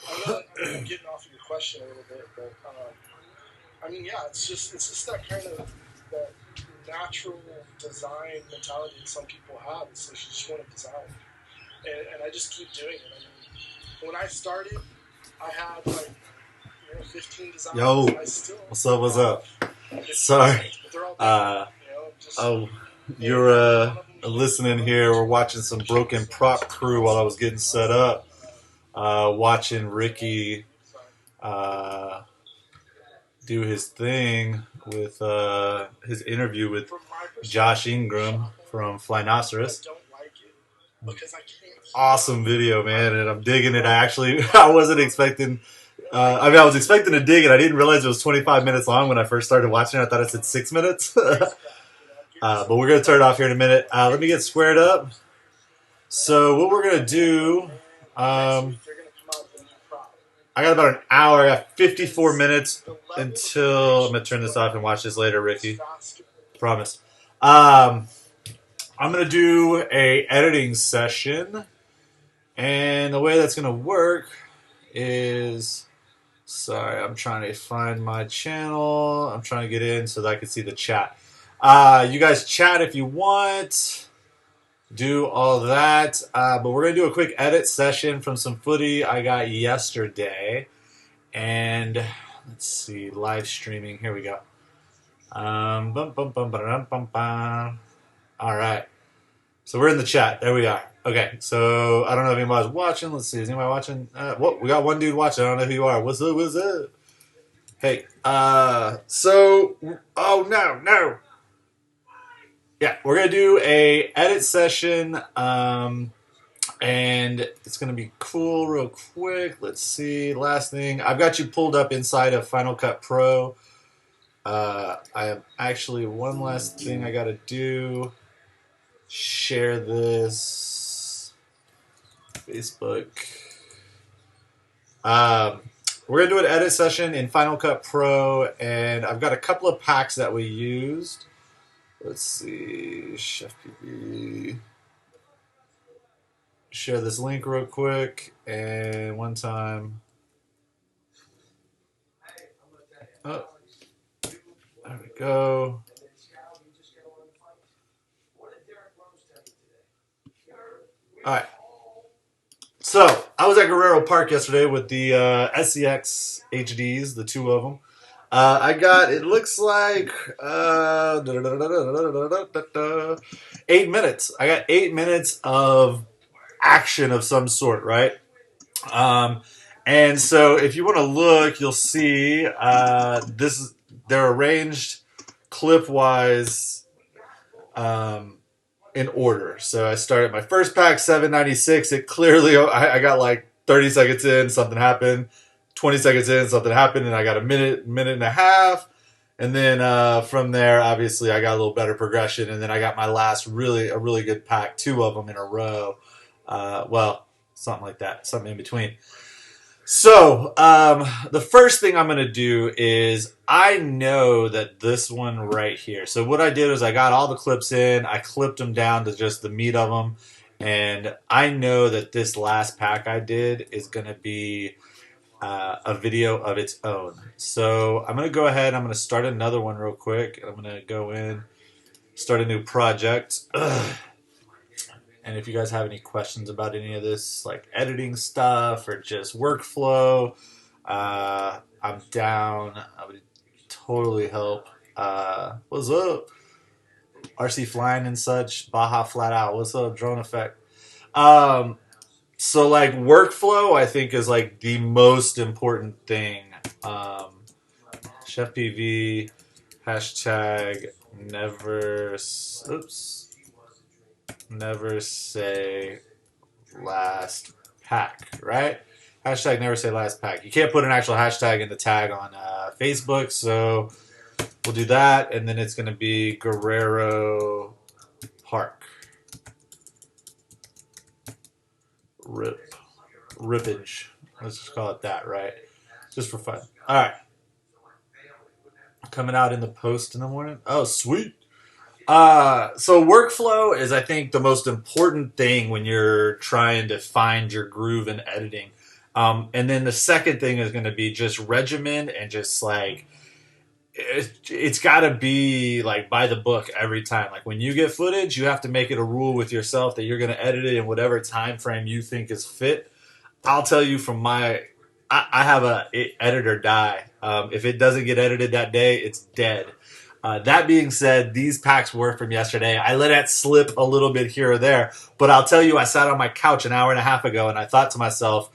I know I'm getting off of your question a little bit, but I mean, yeah, it's just that kind of that natural design mentality that some people have. It's like you just want to design, and I just keep doing it. I mean, when I started, I had like 15 designs. Yo, I still what's up? What's up? Sorry. but they're all just, Oh, you're listening here. We're watching some Broken Prop Crew while I was getting set up. Watching Ricky do his thing with his interview with Josh Ingram from Flynoceros. Awesome video, man, and I'm digging it. I wasn't expecting. I mean, I was expecting to dig it. I didn't realize it was 25 minutes long when I first started watching it. I thought it said 6 minutes. But we're going to turn it off here in a minute. Let me get squared up. So what we're going to do, I got about an hour. I got 54 minutes until, I'm going to turn this off and watch this later, Ricky. Promise. I'm going to do a editing session. And the way that's going to work is... Sorry, I'm trying to find my channel. I'm trying to get in so that I can see the chat. You guys chat if you want. Do all that. But we're going to do a quick edit session from some footy I got yesterday. And let's see, live streaming. Here we go. All right. So we're in the chat. There we are. Okay, so I don't know if anybody's watching. Let's see. Is anybody watching? We got one dude watching. I don't know who you are. What's up? What's up? Hey, oh, no. Yeah, we're going to do a edit session, and it's going to be cool real quick. Let's see. Last thing. I've got you pulled up inside of Final Cut Pro. I have actually one last thing I got to do. Share this. Facebook. We're going to do an edit session in Final Cut Pro, and I've got a couple of packs that we used. Let's see, CheFPV. Share this link real quick, and one time. Oh, there we go. All right. So, I was at Guerrero Park yesterday with the SCX HDs, the two of them. I got, it looks like 8 minutes. I got 8 minutes of action of some sort, right? And so if you want to look, you'll see they're arranged clip-wise in order. So I started my first pack, 796. It clearly, I got like 30 seconds in, something happened. 20 seconds in, something happened, and I got a minute and a half. And then from there, obviously, I got a little better progression. And then I got my last a really good pack, 2 of them in a row. Well, something like that, something in between. So the first thing I'm going to do is I know that this one right here. So what I did is I got all the clips in. I clipped them down to just the meat of them. And I know that this last pack I did is going to be a video of its own. So I'm going to go ahead. I'm going to start another one real quick. I'm going to go in, start a new project. And if you guys have any questions about any of this, like editing stuff or just workflow, I'm down. I would totally help. What's up? RC Flying and such. Baja Flat Out. What's up? Drone Effect. So like workflow, I think is like the most important thing. CheFPV, hashtag never say last pack, right? Hashtag never say last pack. You can't put an actual hashtag in the tag on Facebook, so we'll do that, and then it's going to be Guerrero Park. Rippage. Let's just call it that, right? Just for fun. All right. Coming out in the post in the morning. Oh, sweet. So workflow is, I think, the most important thing when you're trying to find your groove in editing. And then the second thing is going to be just regimen and just like it's got to be like by the book every time. Like when you get footage, you have to make it a rule with yourself that you're going to edit it in whatever time frame you think is fit. I'll tell you from I have a edit or die. If it doesn't get edited that day, it's dead. That being said, these packs were from yesterday. I let it slip a little bit here or there, but I'll tell you, I sat on my couch an hour and a half ago and I thought to myself,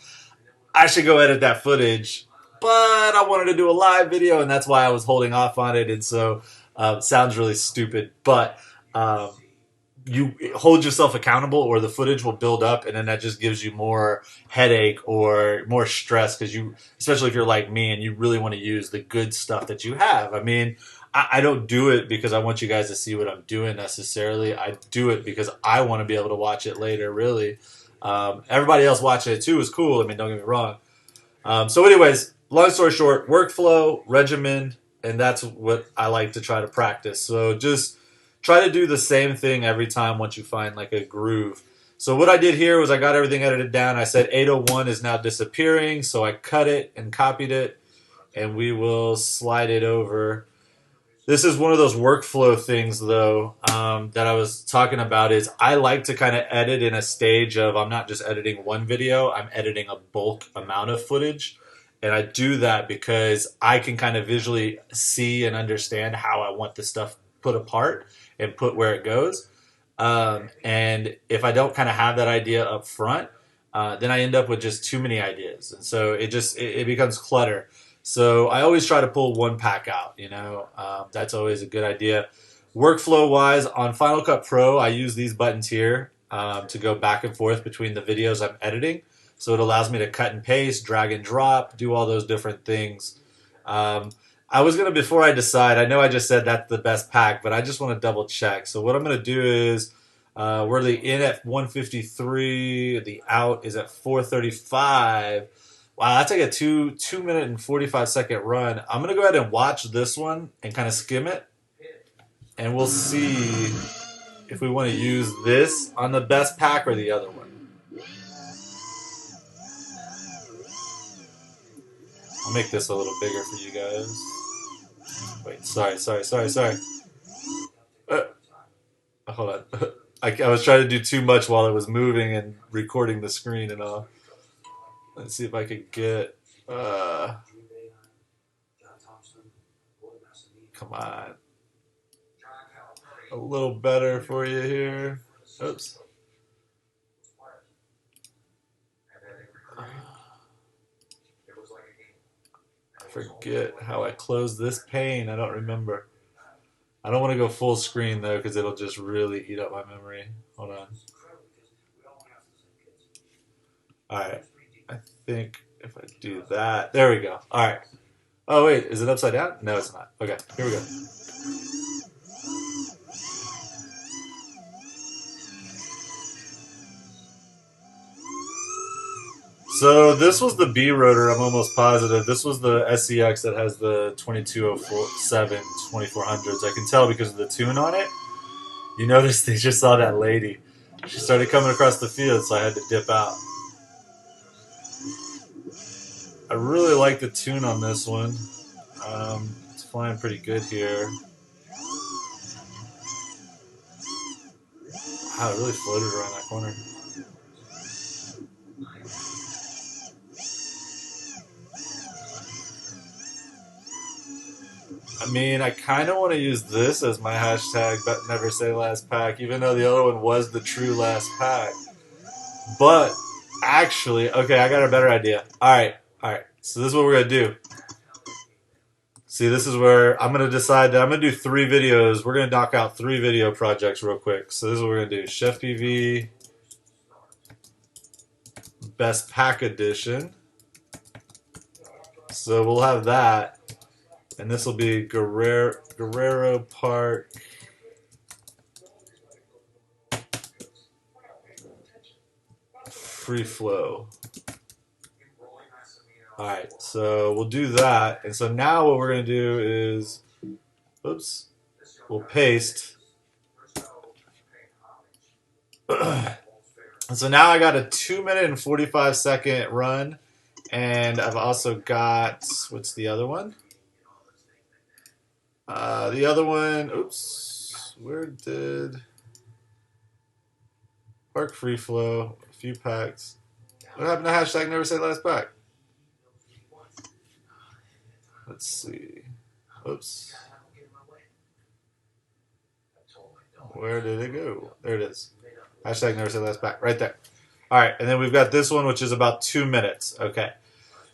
I should go edit that footage, but I wanted to do a live video, and that's why I was holding off on it. And so, it sounds really stupid, but you hold yourself accountable, or the footage will build up, and then that just gives you more headache or more stress because you, especially if you're like me and you really want to use the good stuff that you have. I mean, I don't do it because I want you guys to see what I'm doing necessarily. I do it because I want to be able to watch it later, really. Everybody else watching it too is cool. I mean, don't get me wrong. So anyways, long story short, workflow, regimen, and that's what I like to try to practice. So just try to do the same thing every time once you find like a groove. So what I did here was I got everything edited down. I said 801 is now disappearing, so I cut it and copied it, and we will slide it over. This is one of those workflow things, though, that I was talking about. Is I like to kind of edit in a stage of I'm not just editing one video, I'm editing a bulk amount of footage. And I do that because I can kind of visually see and understand how I want the stuff put apart and put where it goes. And if I don't kind of have that idea up front, then I end up with just too many ideas. And so it becomes clutter. So I always try to pull one pack out, you know, that's always a good idea. Workflow wise, on Final Cut Pro, I use these buttons here to go back and forth between the videos I'm editing. So it allows me to cut and paste, drag and drop, do all those different things. I was going to, before I decide, I know I just said that's the best pack, but I just want to double check. So what I'm going to do is, we're the in at 153, the out is at 435. Wow, that's like a 2 minute and 45-second run. I'm going to go ahead and watch this one and kind of skim it. And we'll see if we want to use this on the best pack or the other one. I'll make this a little bigger for you guys. Wait, sorry. Hold on. I was trying to do too much while it was moving and recording the screen and all. Let's see if I could get, come on, a little better for you here. Oops. I forget how I close this pane. I don't remember. I don't want to go full screen though because it'll just really eat up my memory. Hold on. All right. I think if I do that, there we go. All right. Oh wait, is it upside down? No, it's not. Okay, here we go. So this was the B rotor. I'm almost positive. This was the SCX that has the 2207 2400s. I can tell because of the tune on it. You notice they just saw that lady. She started coming across the field, so I had to dip out. I really like the tune on this one. It's flying pretty good here. Wow, it really floated around that corner. I mean, I kind of want to use this as my hashtag, but never say last pack, even though the other one was the true last pack. But actually, okay, I got a better idea. All right. So this is what we're going to do. See, this is where I'm going to decide that I'm going to do 3 videos. We're going to knock out 3 video projects real quick. So this is what we're going to do. CheFPV Best Pack Edition. So we'll have that. And this will be Guerrero Park. Free flow. Alright, so we'll do that. And so now what we're going to do is, oops, we'll paste. And so now I got a 2 minute and 45-second run. And I've also got, what's the other one? The other one, oops, where did Park Free Flow, a few packs. What happened to hashtag never say last pack? Let's see. Oops. Where did it go? There it is. Hashtag never say last pack. Right there. All right, and then we've got this one, which is about 2 minutes. Okay.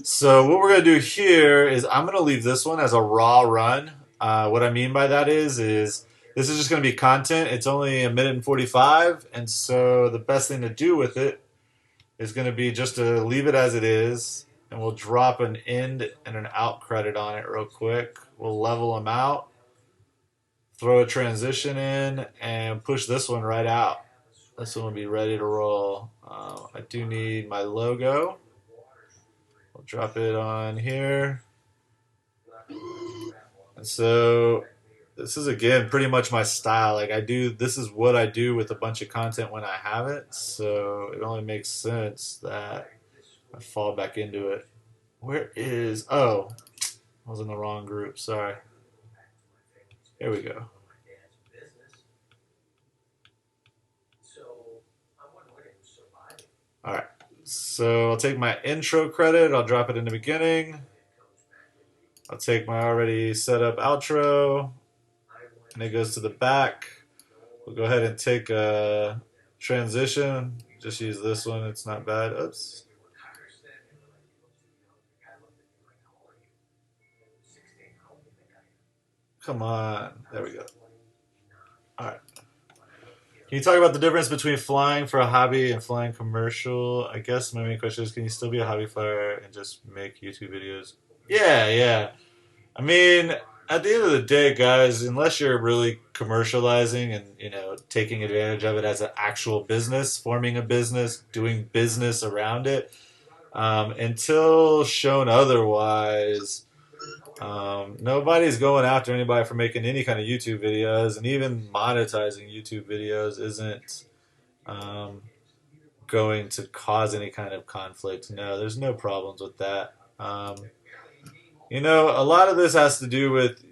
So what we're going to do here is I'm going to leave this one as a raw run. What I mean by that is this is just going to be content. It's only 1 minute and 45, and so the best thing to do with it is going to be just to leave it as it is, and we'll drop an end and an out credit on it real quick. We'll level them out, throw a transition in, and push this one right out. This one will be ready to roll. I do need my logo. I'll drop it on here. And so this is, again, pretty much my style. Like this is what I do with a bunch of content when I have it. So it only makes sense that I fall back into it. Where is, oh, I was in the wrong group. Sorry. Here we go. All right. So I'll take my intro credit. I'll drop it in the beginning. I'll take my already set up outro, and it goes to the back. We'll go ahead and take a transition. Just use this one. It's not bad. Oops. Come on. There we go. All right. Can you talk about the difference between flying for a hobby and flying commercial? I guess my main question is, can you still be a hobby flyer and just make YouTube videos? Yeah. I mean, at the end of the day, guys, unless you're really commercializing and taking advantage of it as an actual business, forming a business, doing business around it, until shown otherwise, nobody's going after anybody for making any kind of YouTube videos, and even monetizing YouTube videos isn't going to cause any kind of conflict. No, there's no problems with that. A lot of this has to do with,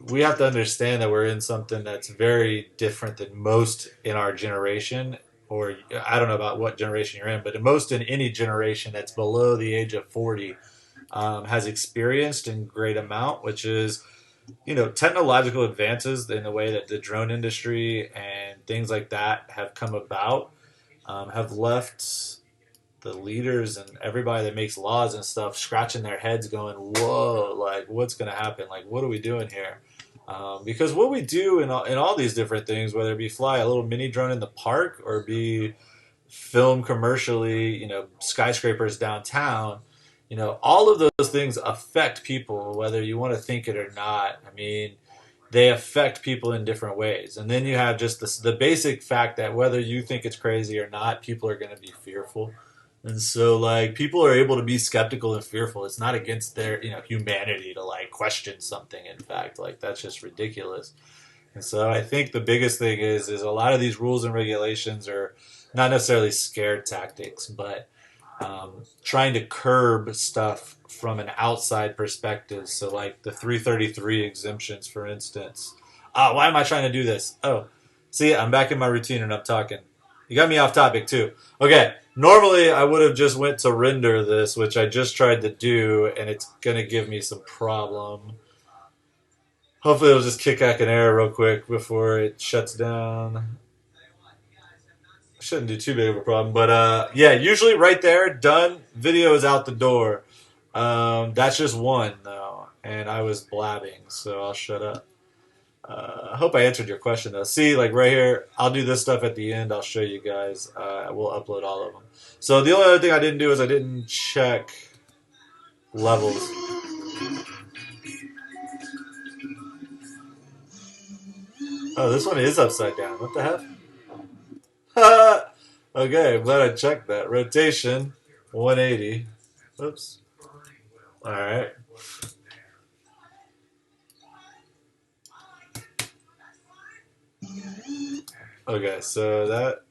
we have to understand that we're in something that's very different than most in our generation, or I don't know about what generation you're in, but most in any generation that's below the age of 40 has experienced in great amount, which is, technological advances in the way that the drone industry and things like that have come about, have left the leaders and everybody that makes laws and stuff scratching their heads going, whoa, like, what's going to happen? Like, what are we doing here? Because what we do in all these different things, whether it be fly a little mini drone in the park or be film commercially, skyscrapers downtown, all of those things affect people, whether you want to think it or not. I mean, they affect people in different ways. And then you have just the basic fact that whether you think it's crazy or not, people are going to be fearful. And so, like, people are able to be skeptical and fearful. It's not against their, humanity to, like, question something. In fact, like, that's just ridiculous. And so I think the biggest thing is a lot of these rules and regulations are not necessarily scare tactics, but trying to curb stuff from an outside perspective. So, like, the 333 exemptions, for instance. Why am I trying to do this? Oh, see, I'm back in my routine and I'm talking. You got me off topic, too. Okay, normally I would have just went to render this, which I just tried to do, and it's going to give me some problem. Hopefully it'll just kick back an error real quick before it shuts down. Shouldn't do too big of a problem, but yeah, usually right there, done. Video is out the door. That's just one, though, and I was blabbing, so I'll shut up. I hope I answered your question, though. See, like right here, I'll do this stuff at the end. I'll show you guys. We'll upload all of them. So the only other thing I didn't do is I didn't check levels. Oh, this one is upside down. What the heck? Okay, I'm glad I checked that. Rotation, 180. Oops. All right. Okay, so that...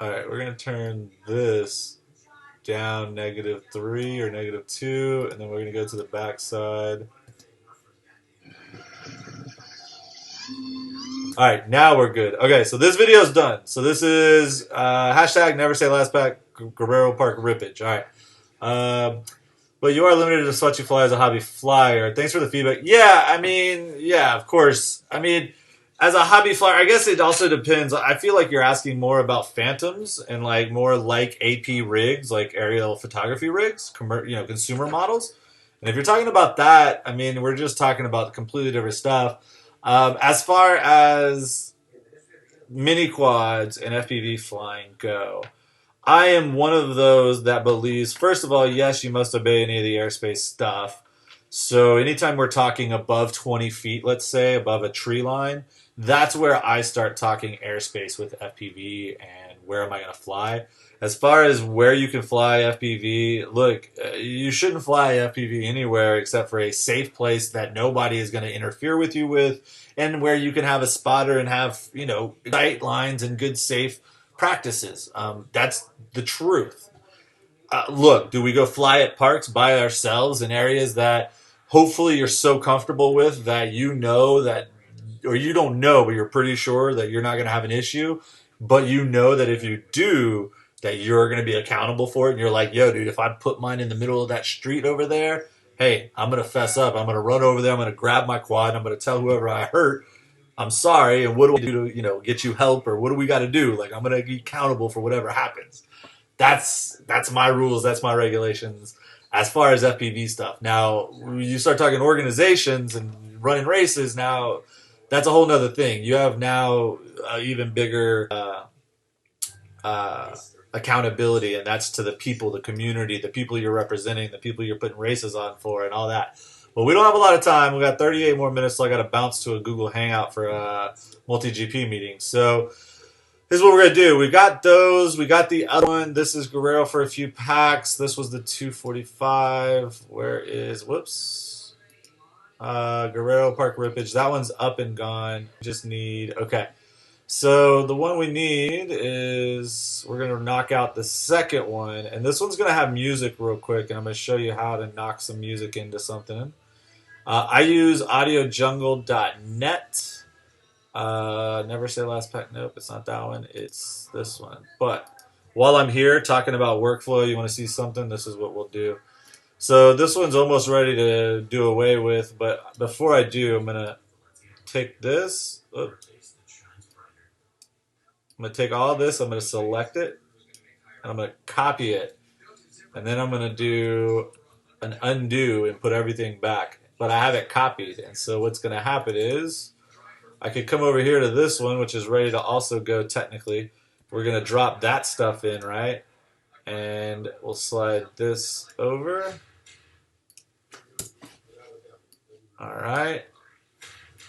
Alright, we're going to turn this down -3 or -2, and then we're going to go to the back side. All right, now we're good. Okay, so this video is done. So this is hashtag never say last pack Guerrero Park rippage. All right. But you are limited to what you fly as a hobby flyer. Thanks for the feedback. Yeah, I mean, yeah, of course. I mean, as a hobby flyer, I guess it also depends. I feel like you're asking more about phantoms and like more like AP rigs, like aerial photography rigs, consumer models. And if you're talking about that, I mean, we're just talking about completely different stuff. As far as mini quads and FPV flying go, I am one of those that believes, first of all, yes, you must obey any of the airspace stuff. So anytime we're talking above 20 feet, let's say, above a tree line, that's where I start talking airspace with FPV and where am I going to fly. As far as where you can fly FPV, look, you shouldn't fly FPV anywhere except for a safe place that nobody is going to interfere with you with, and where you can have a spotter and have, sight lines and good safe practices. That's the truth. Look, do we go fly at parks by ourselves in areas that hopefully you're so comfortable with that you know that, or you don't know, but you're pretty sure that you're not going to have an issue, but you know that if you do, that you're going to be accountable for it, and you're like, yo, dude, if I put mine in the middle of that street over there, hey, I'm going to fess up. I'm going to run over there. I'm going to grab my quad. And I'm going to tell whoever I hurt, I'm sorry, and what do I do to, get you help, or what do we got to do? Like, I'm going to be accountable for whatever happens. That's my rules. That's my regulations as far as FPV stuff. Now, you start talking organizations and running races, now that's a whole nother thing. You have now even bigger accountability, and that's to the people, the community, the people you're representing, the people you're putting races on for, and all that. But we don't have a lot of time. We got 38 more minutes, so I got to bounce to a Google Hangout for a multi-GP meeting. So this is what we're going to do. We got those. We got the other one. This is Guerrero for a few packs. This was the 245. Where is, whoops. Guerrero Park rippage. That one's up and gone. Just need, okay. So the one we need is, we're going to knock out the second one. And this one's going to have music real quick. And I'm going to show you how to knock some music into something. I use audiojungle.net. Never say last pack. Nope, it's not that one. It's this one. But while I'm here talking about workflow, you want to see something, this is what we'll do. So this one's almost ready to do away with. But before I do, I'm going to take this. I'm going to take all this, I'm going to select it, and I'm going to copy it. And then I'm going to do an undo and put everything back. But I have it copied, and so what's going to happen is I could come over here to this one, which is ready to also go technically. We're going to drop that stuff in, right? And we'll slide this over. All right.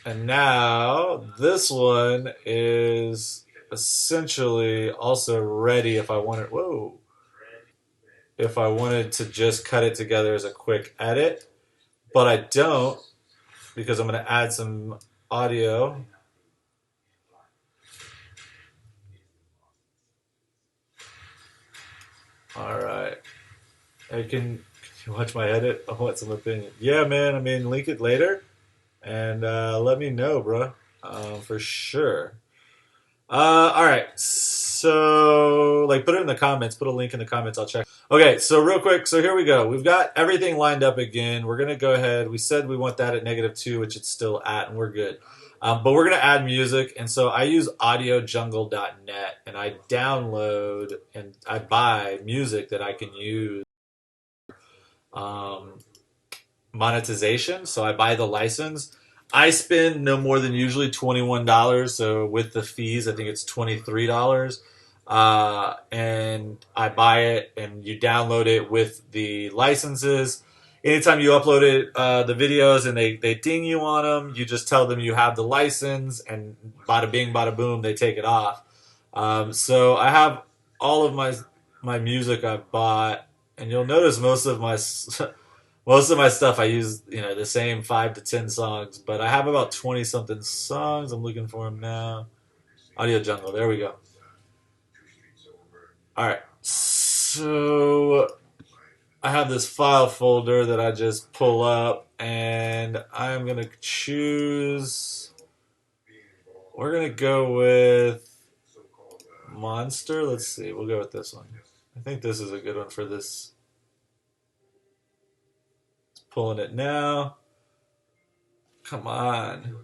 And now this one is essentially also ready if I wanted, if I wanted to just cut it together as a quick edit, but I don't, because I'm going to add some audio. All right. Can you watch my edit? I want some opinion. Yeah, man. I mean, link it later and let me know, bro. For sure. All right. So, put it in the comments. Put a link in the comments. I'll check. Okay, so real quick. So here we go. We've got everything lined up again. We're going to go ahead. We said we want that at -2, which it's still at, and we're good. But we're going to add music. And so I use audiojungle.net, and I download and I buy music that I can use monetization. So I buy the license. I spend no more than usually $21. So with the fees, I think it's $23. And I buy it, and you download it with the licenses. Anytime you upload it, the videos, and they ding you on them, you just tell them you have the license, and bada bing, bada boom, they take it off. So I have all of my music I've bought, and you'll notice most of my stuff I use, the same 5 to 10 songs, but I have about 20 something songs. I'm looking for them now. Audio Jungle, there we go. All right. So I have this file folder that I just pull up, and I'm gonna choose. We're gonna go with Monster. Let's see. We'll go with this one. I think this is a good one for this. It's pulling it now. Come on.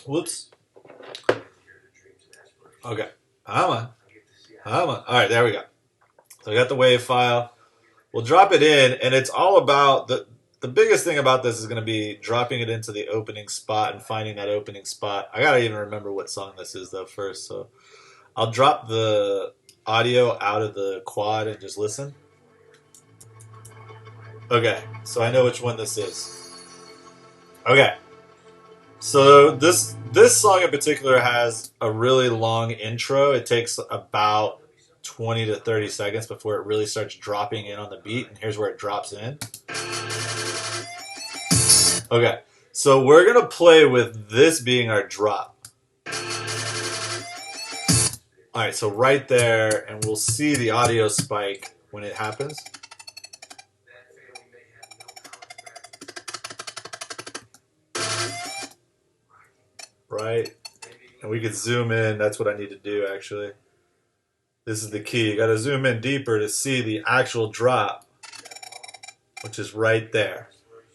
Whoops. Okay. Come on. Come on. All right, there we go. So I got the wave file. We'll drop it in, and it's all about the biggest thing about this is going to be dropping it into the opening spot and finding that opening spot. I got to even remember what song this is, though, first. So I'll drop the audio out of the quad and just listen. Okay, so I know which one this is. Okay. So this song in particular has a really long intro. It takes about 20 to 30 seconds before it really starts dropping in on the beat, and here's where it drops in. Okay, so we're gonna play with this being our drop. Alright, so right there, and we'll see the audio spike when it happens. Right? And we could zoom in. That's what I need to do, actually. This is the key. You got to zoom in deeper to see the actual drop, which is right there.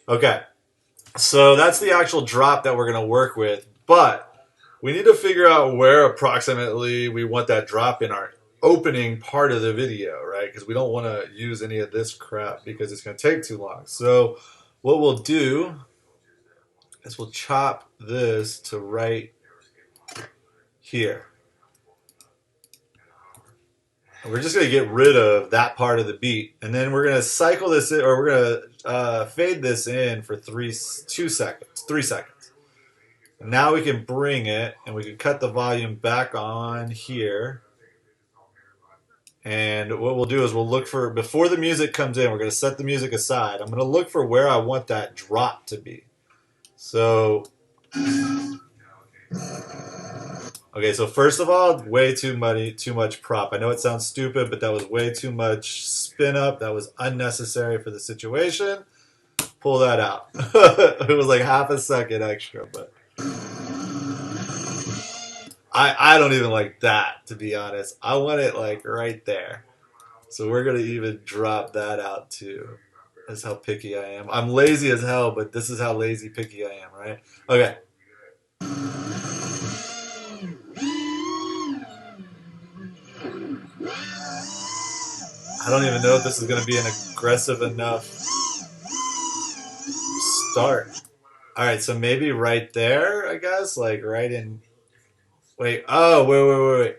Okay. So that's the actual drop that we're going to work with. But we need to figure out where approximately we want that drop in our opening part of the video, right? Because we don't want to use any of this crap because it's going to take too long. So what we'll do is we'll chop this to right here. And we're just going to get rid of that part of the beat. And then we're going to cycle this in, or we're going to fade this in for 3 seconds. And now we can bring it, and we can cut the volume back on here. And what we'll do is we'll look for, before the music comes in, we're going to set the music aside. I'm going to look for where I want that drop to be. So, okay, so first of all, way too much prop. I know it sounds stupid, but that was way too much spin up. That was unnecessary for the situation. Pull that out. It was like half a second extra, but I don't even like that, to be honest. I want it like right there. So we're going to even drop that out too. That's how picky I am. I'm lazy as hell, but this is how lazy picky I am, right? Okay. I don't even know if this is going to be an aggressive enough start. Alright, so maybe right there, I guess? Like right in... Wait, oh, wait.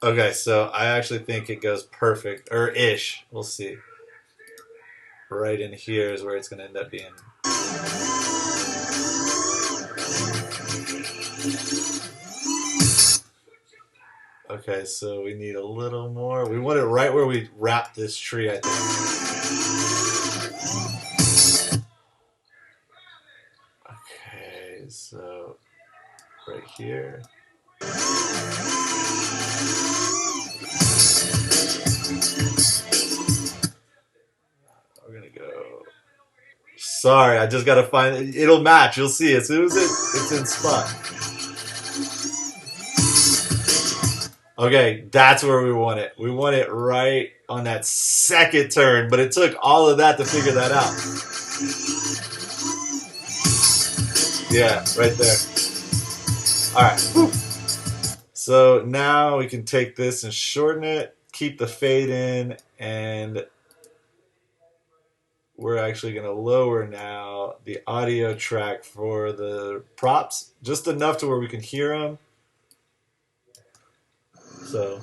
Okay, so I actually think it goes perfect, or ish. We'll see. Right in here is where it's going to end up being. Okay, so we need a little more. We want it right where we wrap this tree, I think. Okay, so right here. We're gonna go. Sorry, I just gotta find it. It'll match. You'll see as soon as it's in spot. Okay, that's where we want it. We want it right on that second turn, but it took all of that to figure that out. Yeah, right there. Alright. So now we can take this and shorten it, keep the fade in, and we're actually going to lower now the audio track for the props, just enough to where we can hear them. So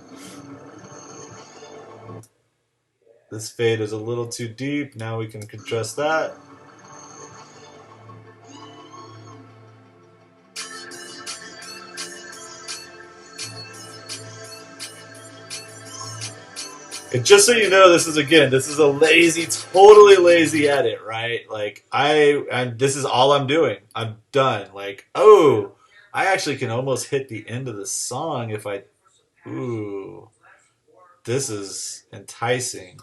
this fade is a little too deep. Now we can adjust that. Just so you know, this is a lazy, totally lazy edit, right? Like and this is all I'm doing. I'm done. Like, oh, I actually can almost hit the end of the song if I, ooh, this is enticing.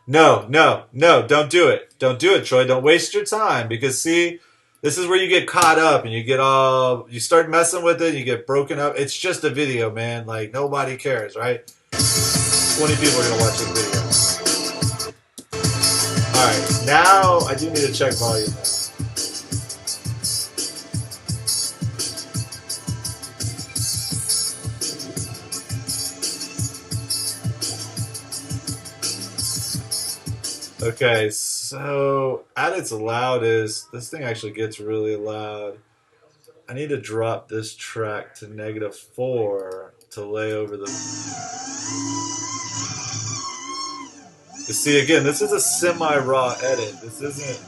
No, no, no, don't do it. Don't do it, Troy. Don't waste your time because see, this is where you get caught up and you start messing with it and you get broken up. It's just a video, man. Like, nobody cares, right? 20 people are going to watch this video. Alright, now I do need to check volume. Okay, so at its loudest, this thing actually gets really loud. I need to drop this track to -4 to lay over the... You see, again, this is a semi-raw edit. This isn't...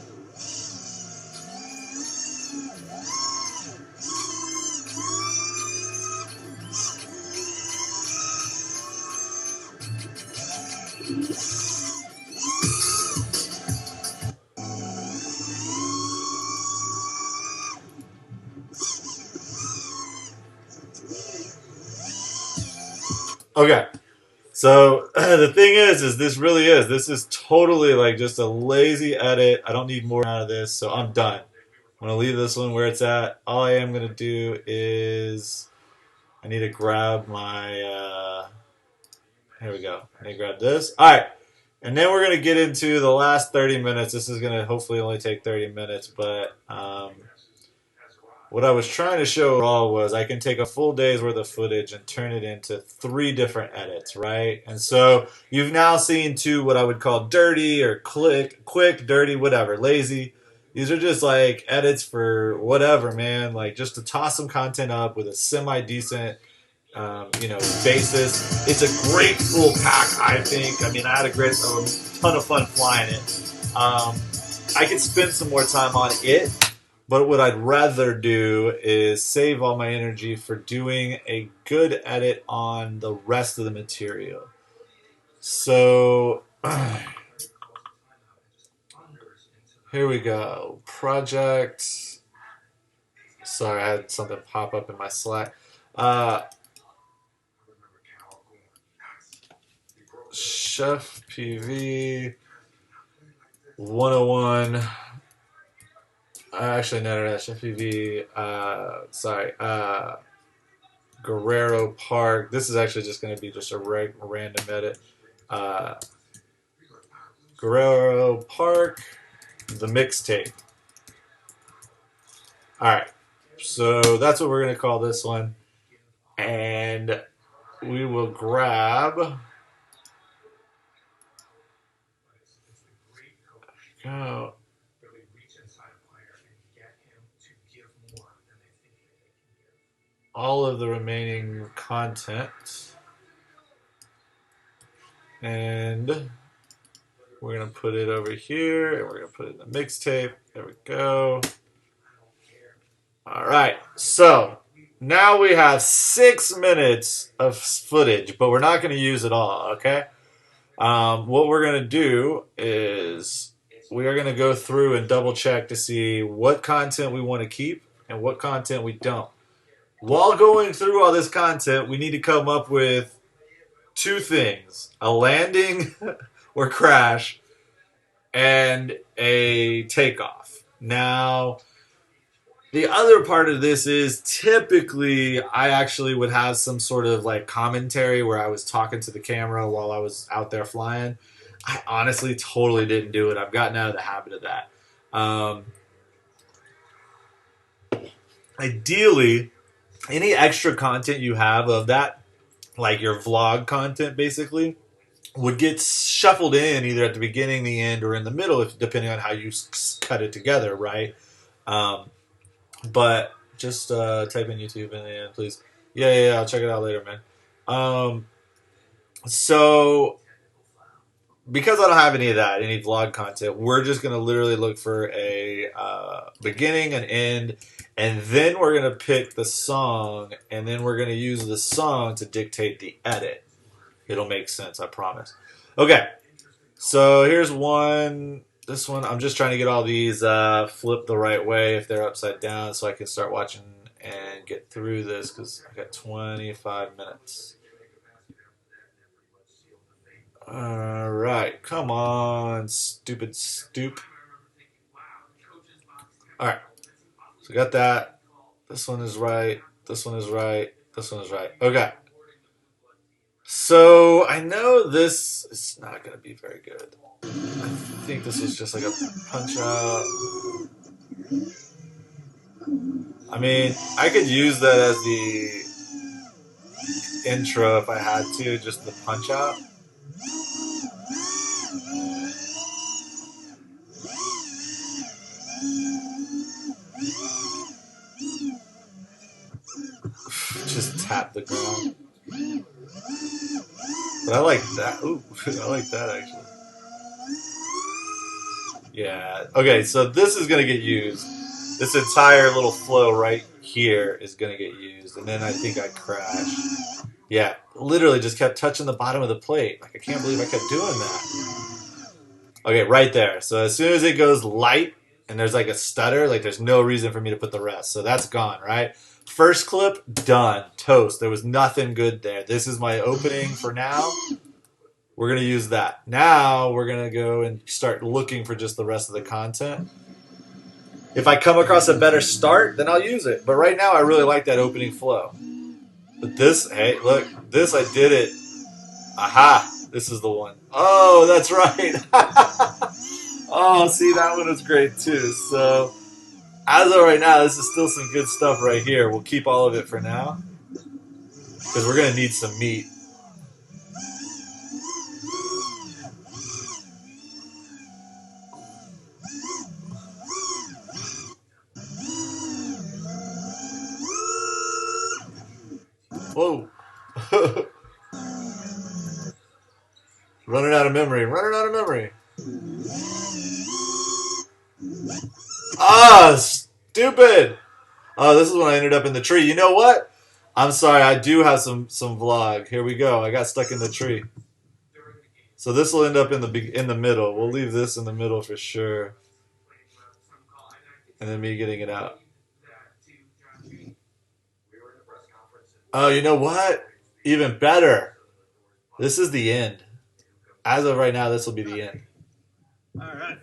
Okay, so the thing is this is totally like just a lazy edit. I don't need more out of this, so I'm done. I'm gonna leave this one where it's at. All I am gonna do is I need to grab my. Here we go. I need to grab this. All right, and then we're gonna get into the last 30 minutes. This is gonna hopefully only take 30 minutes, but what I was trying to show all was I can take a full day's worth of footage and turn it into 3 different edits, right? And so you've now seen 2 what I would call dirty or quick, dirty, whatever, lazy. These are just like edits for whatever, man. Like just to toss some content up with a semi-decent, basis. It's a great full pack, I think. I mean, I had a ton of fun flying it. I could spend some more time on it. But what I'd rather do is save all my energy for doing a good edit on the rest of the material. So, here we go. Project. Sorry, I had something pop up in my Slack. CheFPV 101. Actually, no, CheFPV. Guerrero Park. This is actually just going to be just a random edit. Guerrero Park, the mixtape. All right, so that's what we're going to call this one, and we will grab. Go. All of the remaining content, and we're going to put it over here, and we're going to put it in the mixtape. There we go. All right, so now we have 6 minutes of footage, but we're not going to use it all, okay? What we're going to do is we are going to go through and double check to see what content we want to keep and what content we don't. While going through all this content, we need to come up with 2 things: a landing or crash and a takeoff. Now, the other part of this is typically I actually would have some sort of like commentary where I was talking to the camera while I was out there flying. I honestly totally didn't do it. I've gotten out of the habit of that. Ideally, any extra content you have of that, like your vlog content basically, would get shuffled in either at the beginning, the end, or in the middle, depending on how you cut it together, right? But just type in YouTube in the end, please. Yeah, I'll check it out later, man. So, because I don't have any of that, any vlog content, we're just going to literally look for a beginning, an end, and then we're going to pick the song, and then we're going to use the song to dictate the edit. It'll make sense, I promise. Okay, so here's one. This one, I'm just trying to get all these flipped the right way if they're upside down so I can start watching and get through this because I got 25 minutes. All right, come on, stupid stoop. All right, so got that. This one is right. This one is right. This one is right. Okay. So I know this is not going to be very good. I think this was just like a punch out. I mean, I could use that as the intro if I had to, just the punch out. Just tap the ground. But I like that. Ooh, I like that actually. Yeah. Okay, so this is going to get used. This entire little flow right here is going to get used. And then I think I crash. Yeah, literally just kept touching the bottom of the plate. Like, I can't believe I kept doing that. Okay, right there. So as soon as it goes light and there's like a stutter, like there's no reason for me to put the rest. So that's gone, right? First clip, done. Toast. There was nothing good there. This is my opening for now. We're going to use that. Now we're going to go and start looking for just the rest of the content. If I come across a better start, then I'll use it. But right now, I really like that opening flow. But this, hey, look, this, I did it. Aha, this is the one. Oh, that's right. Oh, see, that one was great too. So, as of right now, this is still some good stuff right here. We'll keep all of it for now. Because we're going to need some meat. Whoa. Running out of memory. Running out of memory. Ah, stupid. Oh, this is when I ended up in the tree. You know what? I'm sorry. I do have some vlog. Here we go. I got stuck in the tree. So this will end up in the middle. We'll leave this in the middle for sure. And then me getting it out. Oh, you know what? Even better. This is the end. As of right now, this will be the end. All right.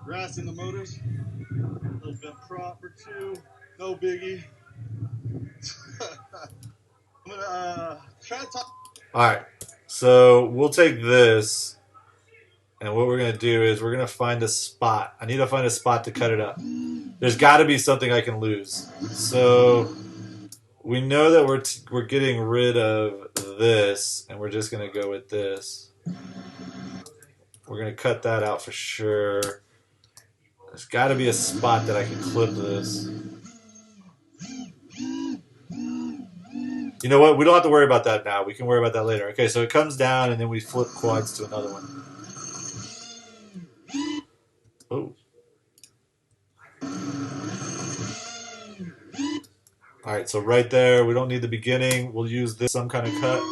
Grass in the motors. A little bit prop or two. No biggie. I'm gonna try to talk. All right. So we'll take this, and what we're gonna do is we're gonna find a spot. I need to find a spot to cut it up. There's got to be something I can lose. So we know that we're getting rid of this, and we're just gonna go with this. We're gonna cut that out for sure. There's got to be a spot that I can clip this. You know what? We don't have to worry about that now. We can worry about that later. Okay, so it comes down, and then we flip quads to another one. Oh. All right, so right there, we don't need the beginning. We'll use this some kind of cut.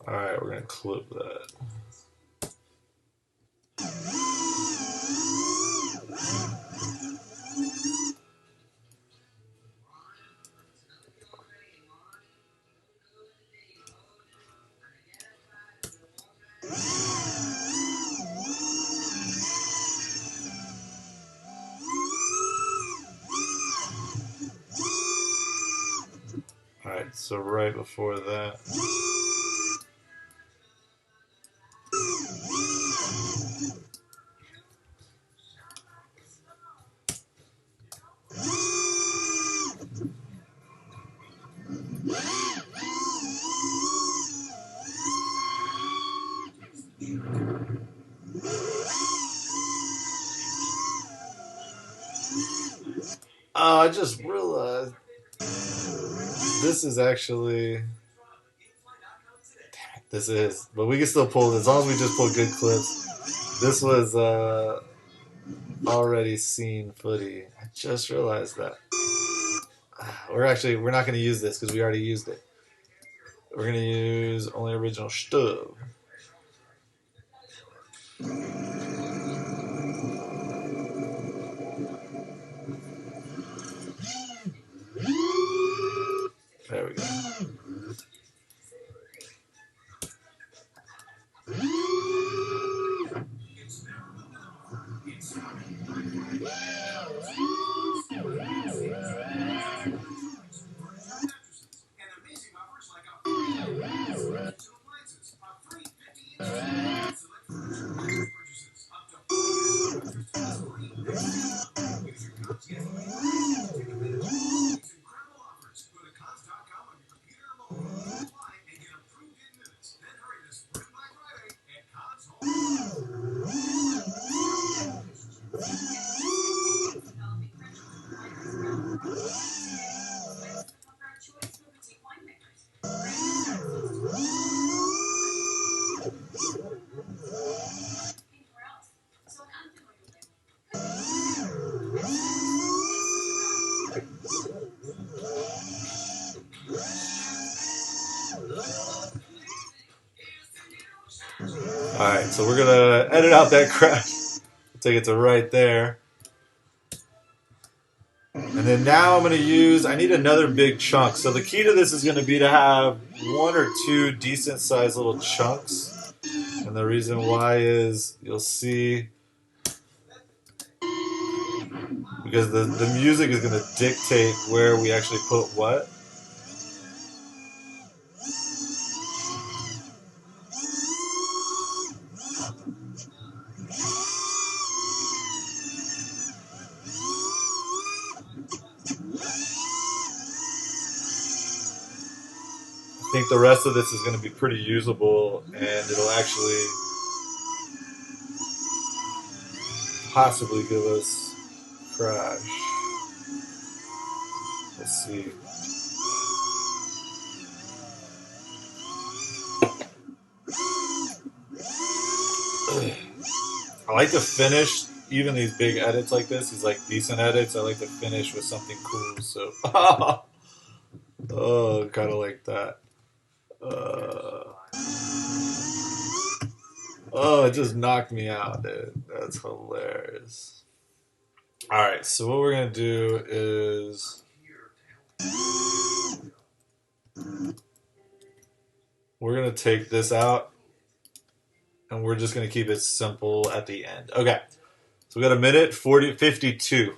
All right, we're going to clip that. All right, so right before that. Oh, I just realized this is actually. This is, but we can still pull as long as we just pull good clips. This was already seen footy. I just realized that. We're not going to use this because we already used it. We're going to use only original stuff. There we go. Alright, so we're going to edit out that crash. Take it to right there. And then now I'm going to use, I need another big chunk. So the key to this is going to be to have one or two decent sized little chunks. And the reason why is you'll see, because the music is going to dictate where we actually put what. I think the rest of this is going to be pretty usable, and it'll actually possibly give us crash. Let's see. I like to finish even these big edits like this, these like decent edits. I like to finish with something cool. So, oh, kind of like that. Oh, it just knocked me out, dude. That's hilarious. All right, so what we're gonna do is we're gonna take this out, and we're just gonna keep it simple at the end. Okay, so we got a minute 52.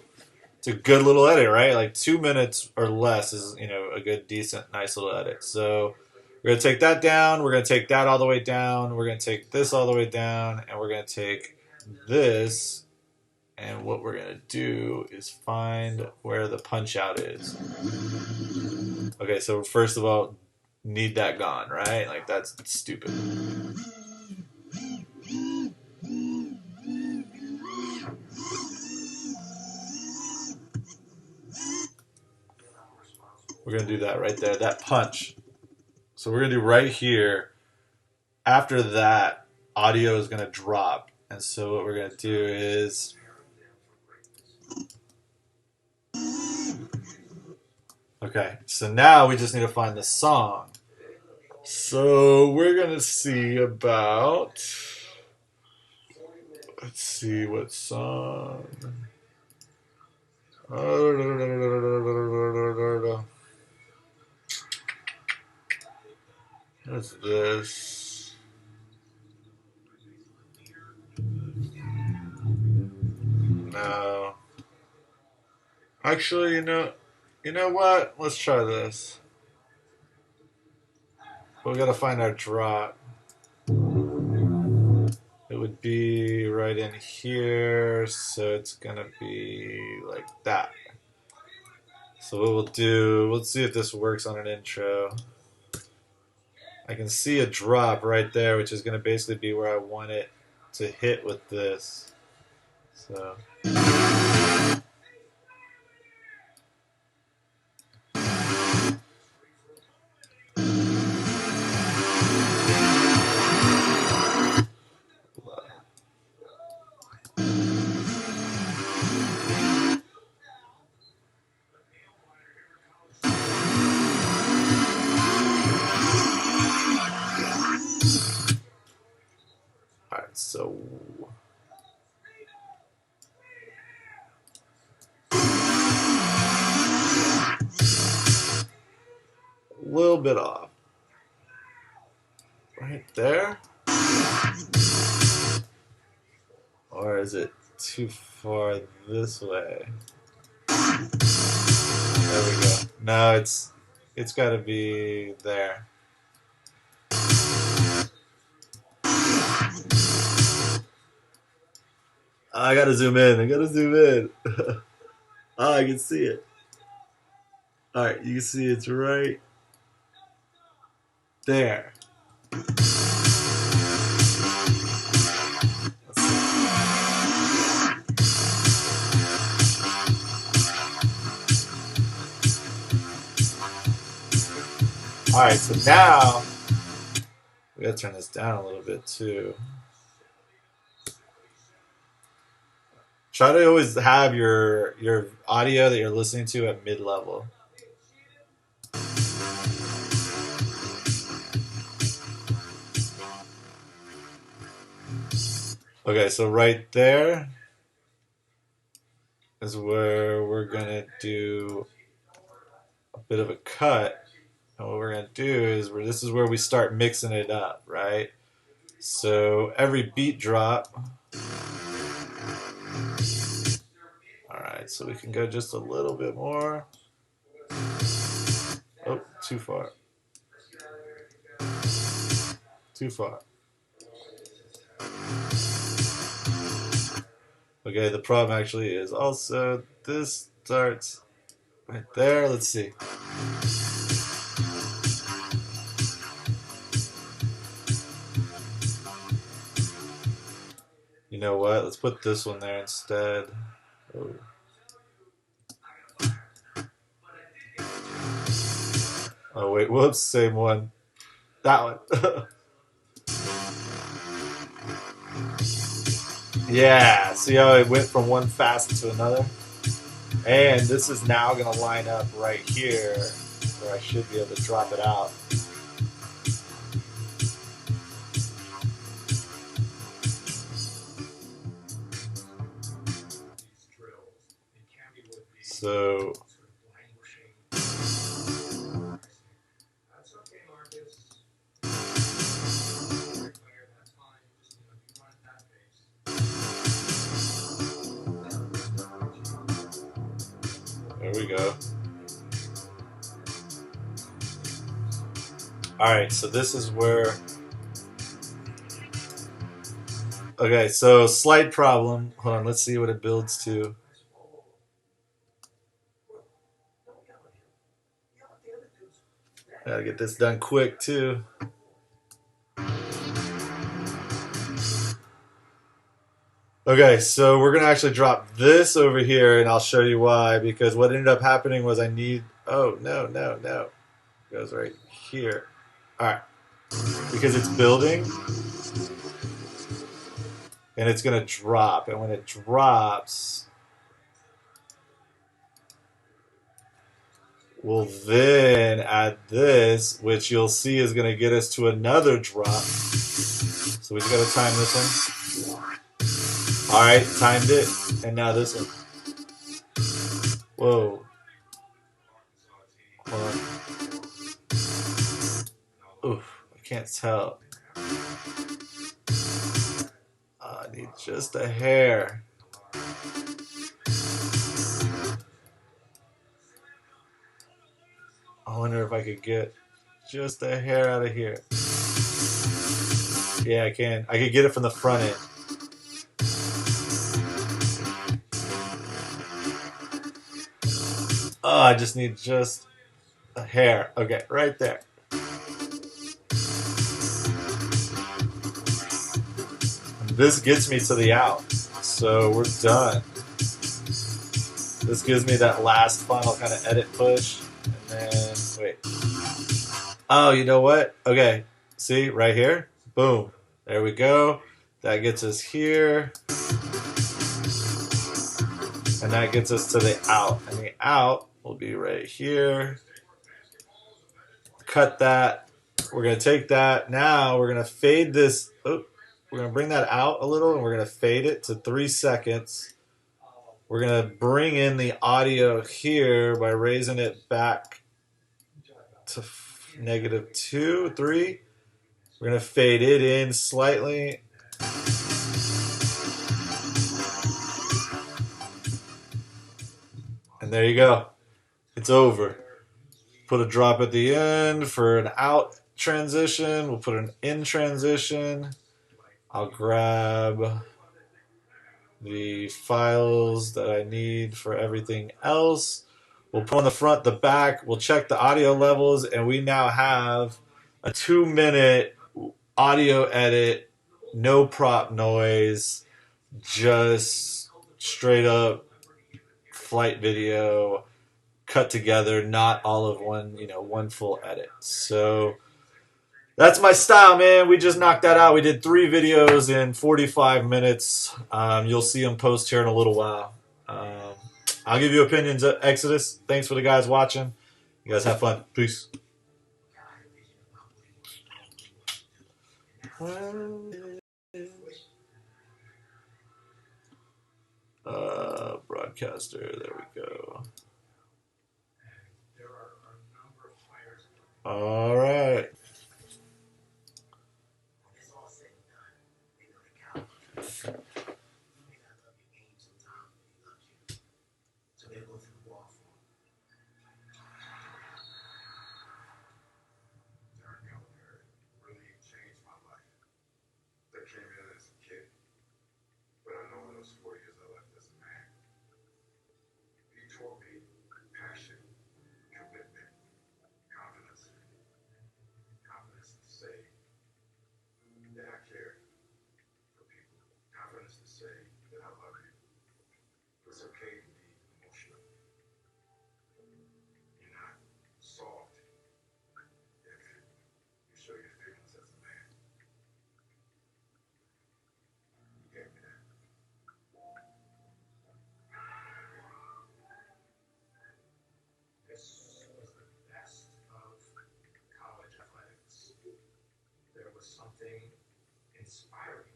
It's a good little edit, right? Like 2 minutes or less is, you know, a good, decent, nice little edit. So we're gonna take that down. We're gonna take that all the way down. We're gonna take this all the way down, and we're gonna take this. And what we're gonna do is find where the punch out is. Okay, so first of all, need that gone, right? Like that's stupid. We're gonna do that right there, that punch. So we're gonna do right here. After that, audio is gonna drop. And so what we're gonna do is okay, so now we just need to find the song. So we're going to see about, let's see what song. What's this? No. Actually, you know what? Let's try this. We gotta find our drop. It would be right in here, so it's gonna be like that. So what we'll do, let's see if this works on an intro. I can see a drop right there, which is going to basically be where I want it to hit with this. So. Alright, so a little bit off. Right there? Or is it too far this way? There we go. No, it's got to be there. I gotta zoom in. I gotta zoom in. Oh, I can see it. All right, you can see it's right there. All right, so now we gotta turn this down a little bit too. Try to always have your audio that you're listening to at mid-level. Okay, so right there is where we're gonna do a bit of a cut. And what we're gonna do is this is where we start mixing it up, right? So every beat drop. Alright, so we can go just a little bit more. Oh, too far. Too far. Okay, the problem actually is also this starts right there. Let's see. You know what? Let's put this one there instead. Oh. Oh wait, whoops, same one. That one. Yeah, see how it went from one facet to another? And this is now going to line up right here where I should be able to drop it out. So there we go. Alright, so this is where... Okay, so slight problem. Hold on, let's see what it builds to. Gotta get this done quick too. Okay, so we're gonna actually drop this over here, and I'll show you why. Because what ended up happening was I need. Oh no, no, no! It goes right here. All right, because it's building, and it's gonna drop, and when it drops, we'll then add this, which you'll see is gonna get us to another drop. So we just gotta time this one. Alright, timed it. And now this one. Whoa. Hold on. Oof, I can't tell. I need just a hair. I wonder if I could get just a hair out of here. Yeah, I can. I could get it from the front end. Oh, I just need just a hair. Okay, right there. this gets me to the out. So we're done. This gives me that last final kind of edit push. And then, wait. Oh, you know what? Okay. See, right here? Boom. There we go. That gets us here. And that gets us to the out. And the out will be right here. Cut that. We're going to take that. Now we're going to fade this. Oh, we're going to bring that out a little, and we're going to fade it to 3 seconds. We're going to bring in the audio here by raising it back to -2, 3. We're going to fade it in slightly. And there you go. It's over. Put a drop at the end for an out transition. We'll put an in transition. I'll grab the files that I need for everything else. We'll put on the front, the back. We'll check the audio levels, and we now have a 2-minute audio edit, no prop noise, just straight up flight video cut together, not all of one full edit. So that's my style, man. We just knocked that out. We did 3 videos in 45 minutes. You'll see them post here in a little while. I'll give you opinions at Exodus. Thanks for the guys watching. You guys have fun. Peace. Broadcaster. There we go. All right. Something inspiring